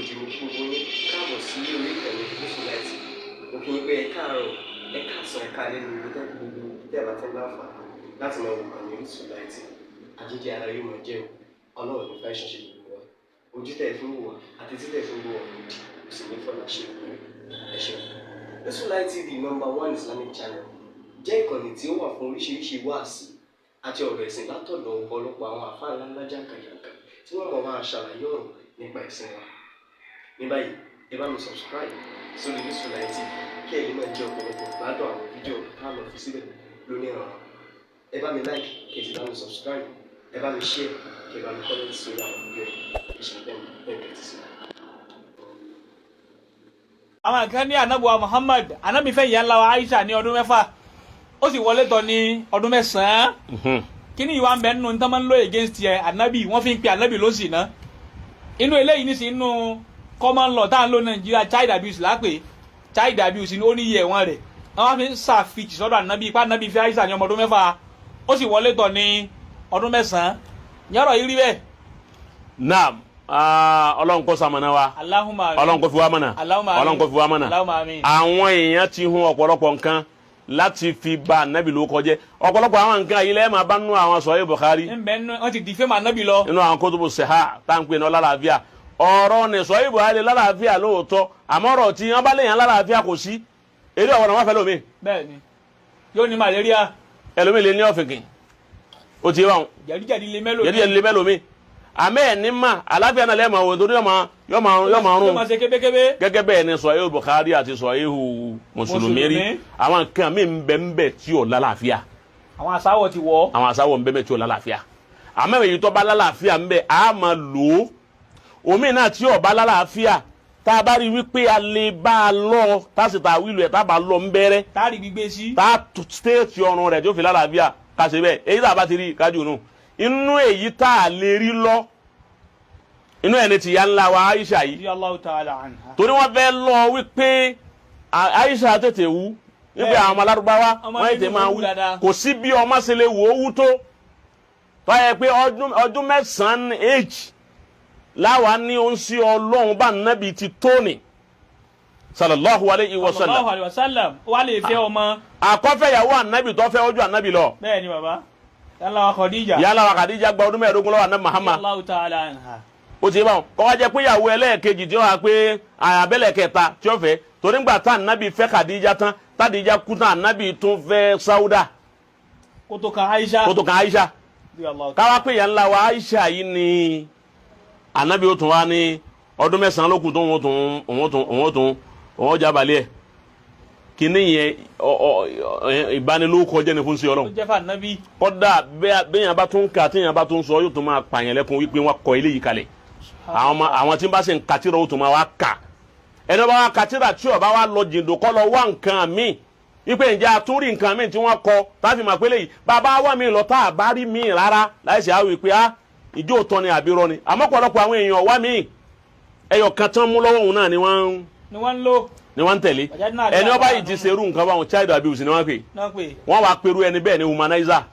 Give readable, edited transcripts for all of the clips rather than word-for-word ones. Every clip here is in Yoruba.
kejì mo kí gbogbo yín káàbọ̀ sí orí ìkànnì Aisha mo kí yín pé ẹ káàárọ̀ ẹ káàsán ẹ káalẹ́ ní gbogbo tẹ́ ẹ bá tẹ́ láǹfààní láti máa wò ìkànnì Aisha àjíjẹ ara yóò máa jẹ́ ọlọ́run ní fáìsàn ṣe gbogbo wa ojú tẹ̀ fún wò àti títẹ̀ fún wò ọ̀rọ̀ kò sì ní fọ́nà ṣe ẹ ṣeun. Aisha TV #1 Islamic channel jẹ́ ìkànnì tí ó wà fún oríṣiríṣi wáàsí àti ọ̀rọ̀ ẹ̀sìn látọ̀dọ̀ ọ̀pọ̀lọpọ̀ àwọn àfáà ńláńlá jàǹkàjàǹkà tí wọ́n mọ̀ máa ṣàlàyé ọ̀rọ̀ nípa ẹ̀sìn wa. Ní báyìí ẹ bá mi subscribe sórí Aisha TV kí ẹ lè máa jẹ ọ̀pọ̀lọpọ̀ gbádùn àwọn fídíò tá a lọ fi síbẹ̀ lónìí ọ̀rọ̀. Ẹ bá mi like kí ẹ sì bá mi subscribe, ẹ bá mi share kí ẹ bá mi comment sórí àwọn fídíò ìṣẹ̀lẹ̀ ẹ̀ẹ́dẹ̀ẹ́dẹ̀ sí. àwọn kan ní anabuwa Muhammad anabi fẹ́ ìyá ńlá wa Aisha ní ọdún 6 ó sì wọlé tọ̀ ní ọdún 9. Kíni ìwà ń bẹ nínú nǹkan máa ń lò against ẹ anabi wọ́n fi ń pe anabi lóṣì ná inú eléyìí nísìnyí inú common law tá à ń lò Nàìjíríà child abuse lápè child abuse ní ó ní iye ẹ̀wọ̀n rẹ̀ wọ́n fi ń ṣàfihàn sọ́dọ̀ anabi ipá anabi fẹ́ Aisha ní ọmọ ọdún 6 ó sì wọlé tọ̀ ní ọdún 9 yàrá yìí rí bẹ́ẹ̀. Naam. Ọlọ́run kó ṣamọ̀nà wa Ọlọ́run kó fi wá mọ̀nà Ọlọ́run kó fi wá mọ̀nà àwọn èèyàn ti hun ọ̀pọ̀lọpọ̀ nǹkan láti fi ba anabi ló kọjẹ́ ọ̀pọ̀lọpọ̀ àwọn nǹkan yìí lẹ́ẹ̀ máa bá nínú àwọn Sahih Bukhari wọ́n ti dìfẹ́ mọ́ anabi lọ nínú àwọn kutubu sihah tá à ń pè ní ọlálàáfíà ọ̀rọ̀ ní Sahih Bukhari lálàáfíà lóòótọ́ àmọ́ ọ̀rọ̀ tí wọ́n bá lè yàn lálàáfíà kò sí eré ọ̀wọ́n náà wọ́n fẹ́ lómi. bẹ́ẹ̀ni yóò ní malaria ẹlòmíì lè ní ọ̀fìnkì ó ti wà wọn jẹ̀díjẹ̀dí lè mẹ́lòmí àmẹ́ ní mà aláfíà náà lẹ́ẹ̀mọ̀ òun torí yọ máa rún gẹ́gẹ́ bẹ́ẹ̀ ni Sahih Bukhari àti Sahih Mùsùlùmí rí àwọn nǹkan mi ń bẹ tí ò lálàáfíà àwọn àsáwọ̀ ti wọ̀ àwọn àsáwọ̀ ń bẹ tí ò lálàáfíà àmọ́ èyí tó bá lálàáfíà ń bẹ a máa lò ó omi náà tí ò bá lálàáfíà tá a bá rí wípé a lè bá a lọ tá a sì ta wílù ẹ̀ tá a bá lọ ń bẹ́rẹ́ tá a rí gbígbé sí tá a stéètì ọrùn rẹ̀ tí ó fi lálàáfíà ká ṣe bẹ́ẹ̀ èyí tá a bá ti rí kájú nù inú èyí tá a lè rí lọ inú ẹni tí ya ńlá wa Aisha yìí torí wọ́n fẹ́ lọ wípé Aisha tètè wú níbi àwọn alárúbáwá wọ́n ètè máa wú kò sí bí ọmọ ṣe lè wò ó wú tó báyẹ pé ọdún 9 age láwa ní ó ń sí Ọlọ́run bá nábì ti tóni sallallahu alayhi wa sallam wà lè fẹ́ ọmọ àkọ́fẹ́yàwó ànábì tó fẹ́ ojú ànábì lọ. bẹ́ẹ̀ni bàbá yálà wa Khadija gba ọdún 15 lọ́wọ́ ànábì Muhammad ó ti bá wọn kọ́ wá jẹ́ pé ìyàwó ẹlẹ́ẹ̀kejì tí ó wà pé àyàbẹ̀lẹ̀ kẹta tí ó fẹ́ torí ńgbà tá ànábì fẹ́ Khadija tán tádìjà kú tán ànábì tún fẹ́ Sauda kó tó kan Aisha káwá pé ìyá ńlá wa Aisha yìí ni ànábì ó tún wá ní ọdún 9 lókù tó òun jábàlẹ̀ ẹ̀ kíní yẹn ìbanilórúkọ jẹ́ ni fún sí Ọlọ́run kọ́dà bẹ́yàn bá tún kà tíyàn bá tún sọ yóò tún máa pààyàn lẹ́kùn wípé wọ́n kọ ilé yìí kalẹ̀ àwọn tí ń bá ṣe ń kàtírà ó tún máa wá kà ẹni bá wá kàtírà tí ó bá wá lọ jìndò kọ́ lọ wá nǹkan míì wípé ǹjẹ́ àtúndì nǹkan míì tí wọ́n kọ táfi máa pélé yìí bàbá wà mí lọ tá a bá rí míì rárá láìsí àwọn wípé ìjó òtọ́ ni àbírọ́ ni àmọ́ pọ̀lọpọ̀ àwọn èèyàn wá míì ẹyọ kan tán mú lọ́wọ́ òun náà ni wọ́n ń tẹ̀lé ẹni ọba yìí ti ṣerú nǹkan báwọn child abuse ni wọ́n pè wọ́n wá pẹ̀lú ẹni bẹ́ẹ̀ ni humanizer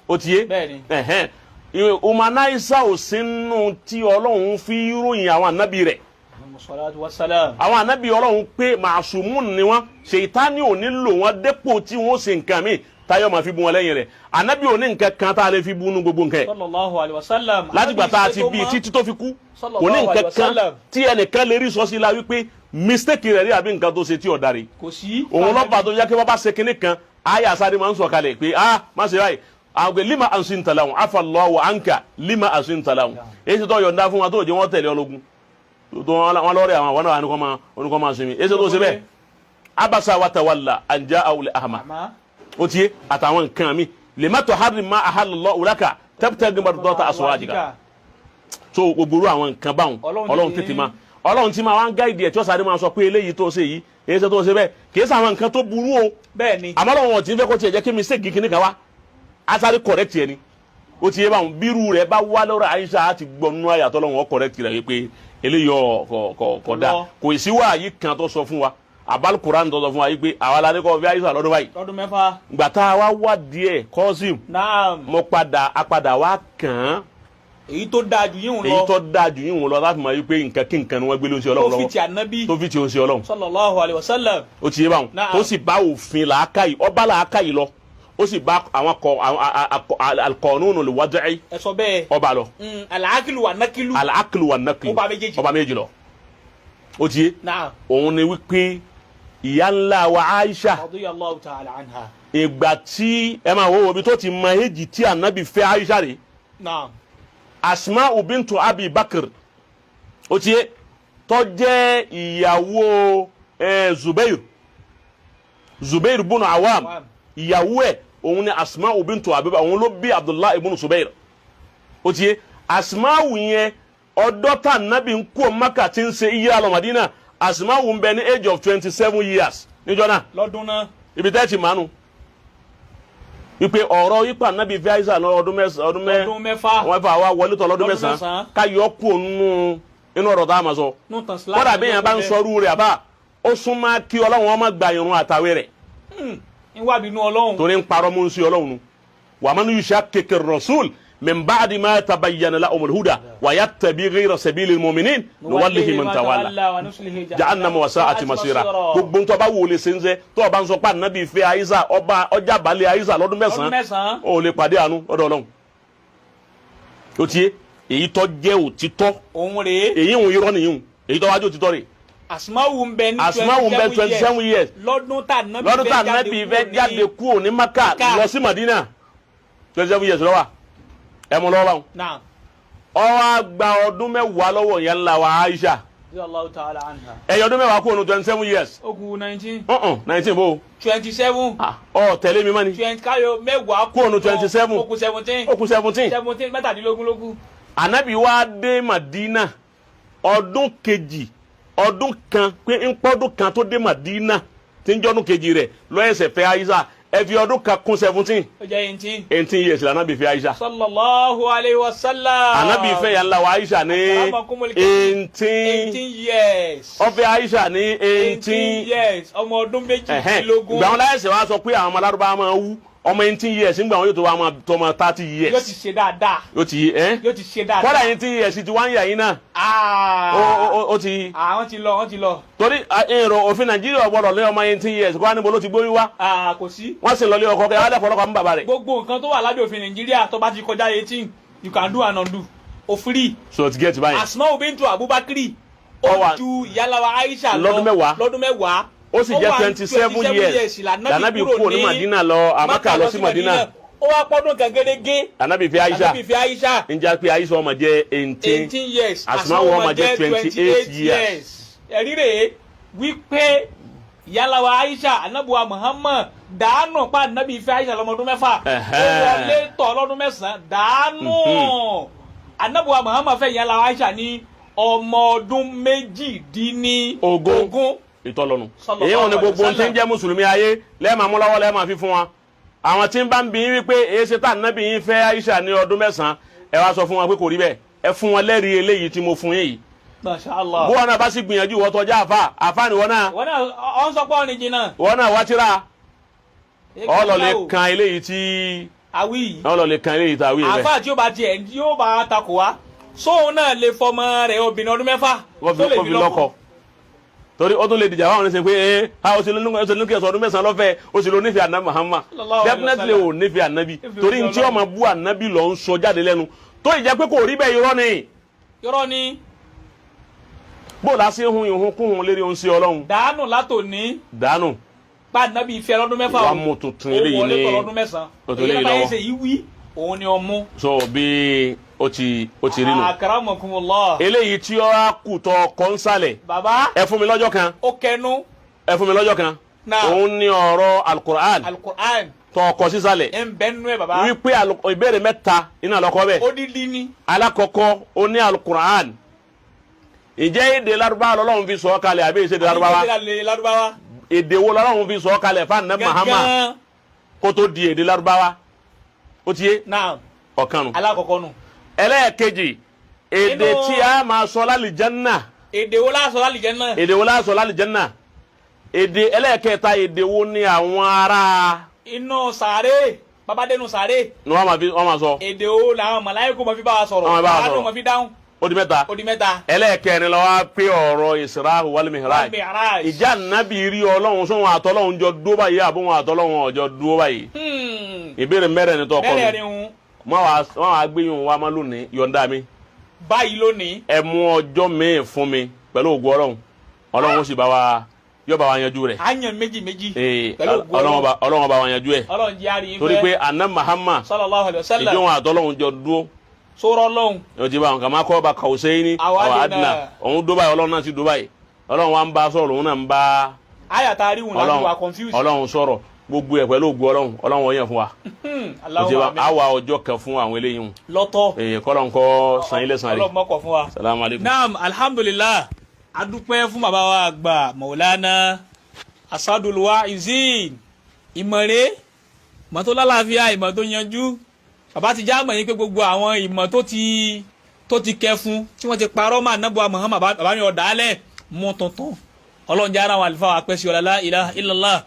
ó ti yé humanizer ò sínú tí Ọlọ́run fi ròyìn àwọn ànábì rẹ̀ àwọn ànábì Ọlọ́run pé màṣùmùn ni wọ́n ṣèyítánì ò ní lò wọ́n dépò tí wọ́n ṣe nǹkan míì táyọ̀ máa fi bu wọn lẹ́yìn rẹ̀ ànábì ò ní nǹkan kan tá a lè fi bu nú gbogbo nǹkan ẹ̀ láti gbà tá a ti bí títí tó fi kú kò ní nǹkan kan tí ẹnìkan lè rí sọ sí la wípé mistake rẹ̀ rí àbí nǹkan tó ṣe tí ọ̀dà rẹ̀ òun lọ́pàá tó yẹ kí wọ́n bá ṣe kinní kan ayé àsáré máa ń sọ̀ kalẹ̀ pé má ṣe báyìí àwọn lima ansin talahun afallahu anka lima ansin talahun èyí ti tó yọ̀ǹda fún wa tó jẹ́ wọ́n tẹ̀lé ọlọ́gun tó wọn lọ́ọ̀rẹ́ àwọn náà oníkọ́ máa sinmi èyí tó ṣe bẹ́ẹ̀ abasa wa tawalla an ja'ahu al-a'ma ó ti yé àtàwọn nǹkan mi lima tuharrim ma ahallallahu laka tabtaghi mardata azwajika so gbogbo àwọn nǹkan báwọn Ọlọ́run tètè máa Ọlọ́run tí máa wá ń gáìdì ẹ̀ tí ó sáré máa sọ pé eléyìí tó ṣe yìí èyí ṣe tó ṣe bẹ́ẹ̀ kìí sàwọn nǹkan tó burú o bẹ́ẹ̀ni àmọ́ Ọlọ́run ọ̀tí ń fẹ́ kó tiẹ̀ jẹ́ kí mistake kìíní kan wá á sáré correct ẹ̀ ni ó ti yé báwọn bírú rẹ̀ bá wá lọ́rọ̀ Aisha á ti gbọ́ nínú àyàtọ̀ Ọlọ́run ó correct rẹ̀ wípé eléyìí kọ̀ọ̀dà kò sí wáyé kan tó sọ fún wa abal Quran tó sọ fún wa yìí pé àwa la ní kọ́ fi Aisha lọ́dún báyìí lọ́dún 6 gbà tá a wá wá díẹ̀ kọ́sìm mo apàdà wá kàn án èyí tó dáa jù yín lọ èyí tó dáa jù yín lọ láti máa yí pé nǹkan kí nǹkan ni wọ́n gbé ló ń ṣe ọlọ́run lọ́wọ́ tó fi ti ànábì tó fi ti ó ń ṣe ọlọ́run sallallahu alaihi wasallam ó ti yé báwọn tó sì bá òfin làákàyè ọba làákàyè lọ ó sì bá àwọn al-qanun al-wad'i ẹ sọ bẹ́ẹ̀ ọba lọ al-aqlu wa naqilu al-aqlu wa naqilu ọba méjì lọ ó ti yé òun ni wípé ìyá ńlá wa Aisha radiyallahu ta'ala anha ìgbà tí ẹ máa wo ibi tó ti mọ èjì tí ànábì fẹ́ Aisha rè Asma'u bintu Abi Bakr ó ti yé tó jẹ́ ìyàwó Zubair bunu Awam ìyàwó ẹ̀ òun ni Asma'u bintu Abi Bakr òun ló bí Abdullah ibn Zubair ó ti yé Asma'u yẹn ọdọ́ tá ànábì ń kó Mákà tí ń ṣe ìyá lọ Madina Asma'u ń bẹ ní age of 27 years níjọ́ náà lọ́dún náà ibi tẹ́ ti mánu wípé ọ̀rọ̀ yípa nábì fi Aisha lọ ọdún mẹ́fà wọ́n fà wá wọlé tọ̀ lọ́dún mẹ́sàn-án ká yọ kú inú ọ̀rọ̀ tá a máa sọ kódà bí yẹn bá ń sọrú rẹ̀ àbá ó súnmọ́ kí ọlọ́run ọmọ gba irun àtàwé rẹ̀ níwájú inú ọlọ́run torí ń parọ́ mú sí ọlọ́run wa man yushakkiki ar-rasul min ba'di ma tabayyana lahumul huda wa yattabi ghayra sabilil mu'minin nuwallihi man tawalla jahannama wa sa'at masira gbogbo ntọ́ bá wò lè ṣe ń ṣe tó o bá ń sọ pé ànábì fẹ́ Aisha ọjà balẹ̀ Aisha lọ́dún mẹ́sàn-án ó lè pàdé àánú ọ̀dọ̀ ọlọ́run ó ti yé èyí tó jẹ́ òtítọ́ èyí ń irọ́ nìyí èyí tó wájú òtítọ́ rẹ̀ Asma'u ń bẹ ní 27 years lọ́dún tá ànábì fẹ́ jáde kúrò ní Maka lọ sí Madina 27 years lọ́wọ́ ẹ mọ lọ́wọ́ báwọn. ọwọ́ àgbà ọdún mẹ́wàá lọ́wọ́ yẹn ńlá wa Aisha. ẹ̀yọ̀ ọdún mẹ́wàá kúrò ní 27 years. ó kù 19. 19 bó. 27. ọ tẹ̀lé mi mọ́ ni. 20 káyọ̀ mẹ́wàá kúrò ní 27. ó kù 17. ó kù 17. 17 mẹ́tàdínlógún ló kù. Ànábì wá dé Madina ọdún kejì ọdún kan pé ń pọ́dún kan tó dé Madina tí ń jọ́dún kejì rẹ̀ lọ́yẹ̀sẹ̀ fẹ́ Aisha ẹ fi ọdún kan kún 17. ó jẹ́ 18. 18 years l'Ànábì fẹ́ Aisha. sallallahu alayhi wa sallam. Ànábì fẹ́ yà ńlá wa Aisha ní 18 years. ó fẹ́ Aisha ní 18 years. ọmọ ọdún méjìlélógún. ìgbà wọn láyẹ̀sẹ̀ wá sọ pé àwọn ọmọ alárúbá máa wú ọmọ 18 years nígbà wọn yóò tó wá máa tọmọ 30 years. yóò ti ṣe dáadáa. yóò ti ṣe dáadáa. kọ́dà 18 years ti wá ń yà yín náà. ó ti. wọ́n ti lọ. torí èrò òfin Nàìjíríà gbọ́dọ̀ lé ọmọ 18 years kó wá níbo ló ti gbóyún wá. kò sí. wọ́n sì lọ lé ọkọ kẹ́ wọ́n lẹ́kọ̀ọ́ lọ́kọ̀ mú bàbá rẹ̀. gbogbo nǹkan tó wà lábẹ́ òfin Nàìjíríà tó bá ti kọjá 18 you can do and undo. o free. so ti get báyìí. Asma'u bintu Abubakri ó ju ìyálàwà Aisha lọ lọ́dún mẹ́wàá. ó sì jẹ́ 27 years l'Ànábì kúrò ní Madina lọ Mákà lọ sí Madina. ó wá pọ́dún kan gẹ́gẹ́. Ànábì fẹ́ Aisha. ń jẹ́ pé Aisha ọmọ jẹ́ 18 years. Asma'u ọmọ jẹ́ 28 years. ẹ̀rí rèé wípé ìyálàwà Aisha anabuwa Muhammad dànù pa Ànábì fẹ́ Aisha lọ́mọdún mẹ́fà. ó wọlé tọ̀ lọ́dún mẹ́sàn-án dànù. anabuwa Muhammad fẹ́ ìyálàwà Aisha ní ọmọ ọdún méjìdínlógún. ìtọ́lọ́nu èyí wọn ni gbogbo tí ń jẹ́ mùsùlùmí ayé lẹ́ẹ̀ma mú lọ́wọ́ lẹ́ẹ̀ma fi fún wa àwọn tí ń bá ń bí wípé èyí ṣe tá Ànábì yín fẹ́ Aisha ní ọdún mẹ́sàn-án ẹ wá sọ fún wọn pé kò rí bẹ́ẹ̀ ẹ fún wọn lẹ́rìí eléyìí tí mo fún yín yìí. Masha Allah. bó wọn náà bá sì gbìyànjú wọ́n tọ́jà àfa ni wọ́n náà. wọ́n náà ọ̀n sọ pé ọ̀nì jìnnà. wọ́n náà wá tíra ọlọ́lẹ̀ kan eléyìí tí. àwí. ọlọ́lẹ̀ kan eléyìí tí àwí rẹ̀. àfa tí ó bá tiẹ̀ yóò bá takò wá sóun náà lè fọmọ rẹ̀ obìnrin ọdún mẹ́fà. wọ́n fi lọ́kọ torí ọdún lè dìjà wáwọn ẹsẹ̀ pé o sì lónìí kẹsàn ọdún mẹ́sàn-án lọ́fẹ̀ẹ́ o sì lọ nífẹ̀ẹ́ Ànábì Muhammad definitely o nífẹ̀ẹ́ Ànábì torí ntí ọmọ bú Ànábì lọ ń sọ jáde lẹ́nu tó ìjẹ́ pé kò rí bẹ́ẹ̀ irọ́ ni. bó la ṣe hun ìhun kún hun lérí ohun sí Ọlọ́run. dànù látòní. dànù. pa Ànábì ìfẹ́ lọ́dún mẹ́fà o. wàá mú tuntun eléyìí ní o wọlé tọ̀ lọ́dún mẹ́sàn-án. o tó léyìí lọ́wọ́ òun ni ọmú. so bí o ti rí nù. akramakumullah. eléyìí tí ó á kù tọ kọ́nsálẹ̀. baba. ẹ fún mi lọ́jọ́ kan. ó kẹnu. ẹ fún mi lọ́jọ́ kan. òun ni ọ̀rọ̀ alukur'an. tọ kọ sísàlẹ̀. ẹ ń bẹ nínú ẹ baba. wípé ìbéèrè mẹ́ta iná lọ́kọ́ bẹ́ẹ̀. odidi ni. alákọ̀ọ́kọ́ ó ní alukur'an. ìjẹ́ èdè Lárúbáwá lọ́lọ́run fi sọ kalẹ̀ àbí èsè èdè Lárúbáwá. èdè wo lọ́lọ́run fi sọ kalẹ̀ fún Ànábì Muhammad kó tó di èdè Lárúbáwá. ó ti yé. naam. ọ̀kan nù. alákọ̀ọ́kọ́ nù. ẹlẹ́ẹ̀kejì èdè tí a máa sọ lálìjánná. èdè wo la sọ lálìjánná. èdè wo la sọ lálìjánná. èdè ẹlẹ́ẹ̀kẹta èdè wo ni àwọn ará. inú sàárè. bàbá dénú sàré. ni wọ́n máa sọ. èdè o làwọn màláíkà máa fi bá wa sọ̀rọ̀. wọ́n máa bá wa sọ̀rọ̀. àwọn máa fi dáhùn. ó di mẹ́ta. ó di mẹ́ta. ẹlẹ́ẹ̀kẹrin ló wá pé ọ̀rọ̀ Isra wal Mi'raj. ìjà nàbì rí Ọlọ́run sóhun àtọ́lọ́hun jọ dúró báyìí àbóhun àtọ́lọ́hun ọjọ́ dúró báyìí. ìbéèrè mẹ́rẹ̀ ni tó kọ́ mi. wọ́n wá gbé yín wá má lónìí yọ̀ǹda mi. báyìí lónìí. ẹ mú ọjọ́ míì fún mi pẹ̀lú ògo Ọlọ́run Ọlọ́run ó sì bá wa yóò bá wa yanjú rẹ̀. a yan méjì. pẹ̀lú ògo Ọlọ́run bá wa yanjú ẹ̀. Ọlọ́run jẹ́ àríyìn fẹ́. torí pé àná Muhammad sallallahu alaihi wasallam ìjọ wọn àtọ́lọ́hun jọ dúró. sọ̀rọ̀ lọ́hùn. yóò ti bá wọn kà máa kọ́ ọba Kawsayni àwọn Adna òun Dubai Ọlọ́run náà ti Dubai Ọlọ́run wa ń bá sọ̀rọ̀ òun náà ń bá. ayàtà àríwùn láti wà confused. Ọlọ́run sọ̀rọ̀ gbogbo ẹ̀ pẹ̀lú ògo Ọlọ́run wọ̀nyẹn fún wa. àwa ọjọ́ kan fún àwọn eléyìí. lọ́tọ̀. kọ́lọ́n kọ́ san ilé san rẹ̀. Ọlọ́run mọ́kọ̀ fún wa. salamu aleykum. naam alhamdulillah adúpẹ́ fún bàbá wa àgbà Maulana Asadul Wa'izin ìmọ̀re ìmọ̀ tó lálàáfíà ìmọ̀ tó yanjú bàbá ti já mọ̀ yín pé gbogbo àwọn ìmọ̀ tó ti kẹ́ fún tí wọ́n ti parọ́ mọ́ ànábọ̀ Muhammad bàbá mi ọ̀dàálẹ̀ mọ́ tuntun ọlọ́njẹ́ ara wọn àlùfáà apẹ́sí ọ̀la la ilaha illallah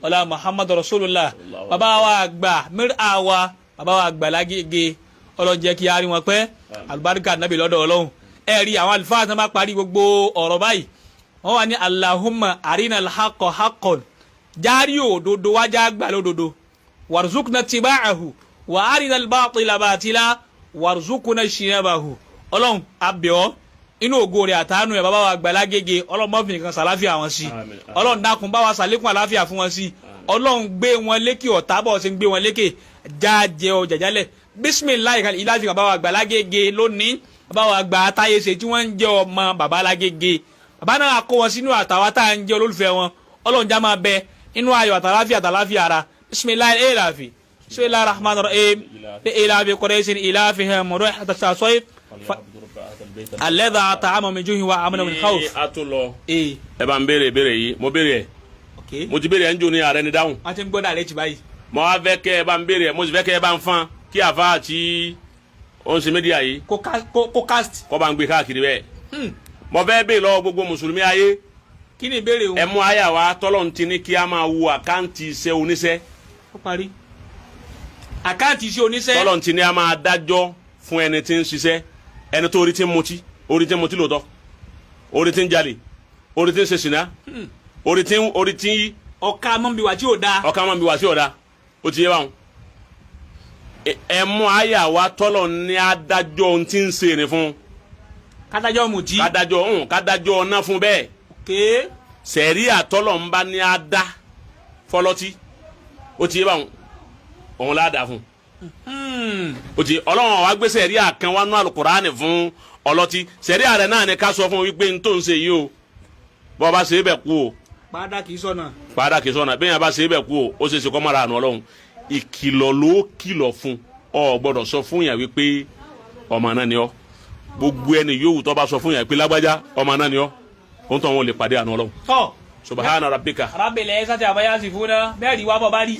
ọ̀la Muhammad rasulullah bàbá wa àgbà mìíràn wa bàbá wa àgbà lágége ọlọ́njẹ́ kí a rí wọn pẹ́ alùbáríkà nàbì lọ́dọ̀ Ọlọ́run ẹ̀rí àwọn àlùfáà tó máa parí gbogbo ọ̀rọ̀ báyìí wọ́n wà ní Allahumma arina al-haqqa haqqan járí òdodo wájà gbà lódodo warzuqna tiba'ahu wa arina al-batila batila warzuqna shinabahu Ọlọ́run abẹ́ọ́ inú ògo rẹ̀ àtàánú ẹ̀ bàbá wa Àgbàlá Gègé Ọlọ́run mọ́fìn kan sàláfíà wọn sí Ọlọ́run dákun bá wa sàlékún àláfíà fún wọn sí Ọlọ́run gbé wọn lékè ọ̀tá bọ̀ ṣe ń gbé wọn lékè jájẹ ọjà jálẹ̀ bisimilayi kan ìlàfi bàbá wa Àgbàlá Gègé lónìí bàbá wa àgbà àtàyèsè tí wọ́n ń jẹ́ ọmọ bàbá Lágége bàbá náà kó wọn sínú àtàwọn tá à ń jẹ́ olólùfẹ́ wọn Ọlọ́run já máa bẹ inú ayọ̀ àtàláfíà ara bisimilayi ìlàfi bisimilayi rahman rahim ìlàfi kọ́rẹ́sìn ìlàfi hẹ́mọ̀rọ̀ àtàṣàṣọ́yì alẹ́dà àtàwọn mi jóhin wa amúnà mi káwọ́. a tó lọ ẹ bá ń béèrè ìbéèrè yìí mo béèrè ẹ mo ti béèrè ẹ ń jò ní ààrẹ ní dáhùn. wọ́n ti ń gbọ́dọ̀ àlẹ́ tì báyìí. mo wá fẹ́ kẹ́ ẹ bá ń béèrè ẹ mo sì fẹ́ kẹ́ ẹ bá ń fan kí àfa àti oṣù mídíà yìí kó cast. kọ́ bá ń gbé káàkiri bẹ́ẹ̀. mo fẹ́ béèrè lọ́wọ́ gbogbo mùsùlùmí ayé. kí ni ìbéèrè wọn. ẹ mú àyà wa tọ́lọ̀ ń ti ní kí a máa wo àkáǹtì iṣẹ́ oníṣẹ́. ó parí. àkáǹtì iṣẹ́ oníṣẹ́. tọ́lọ̀ ń ti ní a máa dájọ́ fún ẹni tí ń ṣiṣẹ́ ẹni tó orí tí ń mutí lóòótọ́ orí tí ń jalè orí tí ń ṣe ṣìnà orí tí ọ̀ka mọ́nbiwá tí ò da. ó ti yé báwọn. ẹ mú àyà wa tọ́lọ̀ ní adájọ́ ohun tí ń ṣe ní fún. kádájọ́ mutí. kádájọ́ ọ̀nà fún bẹ́ẹ̀. kéé. sẹ̀rí àtọ́lọ̀ ń bá ní adá fọlọ́tí ó ti yé báwọn òun láàdá fún. ó ti ọlọ́run wa gbé sẹ̀rí àkàn wa nú Al-Qur'ani fún ọlọ́tí sẹ̀rí àrẹ náà ni ká sọ fún wípé n tó ń ṣe yìí o bọ́ bá ṣe é bẹ̀ kú o. padà kì í sọ̀nà. bẹ́ẹ̀ bá ṣe é bẹ̀ kú o ó ṣe é ṣe kọ́ mọ́ra àná ọlọ́run ìkìlọ̀ ló kìlọ̀ fún ọ gbọ́dọ̀ sọ fún yàn wípé ọmọ náà ni ọ gbogbo ẹni yòówù tó bá sọ fún yàn pé lágbájá ọmọ náà ni ọ ó ń tọ́ wọn lè pàdé àná ọlọ́run. tọ́ subhana rabbika. arábìnrin ẹ sátẹ àbáyá sì fún náà bẹ́ẹ̀ rí wá bọ́ bá rí.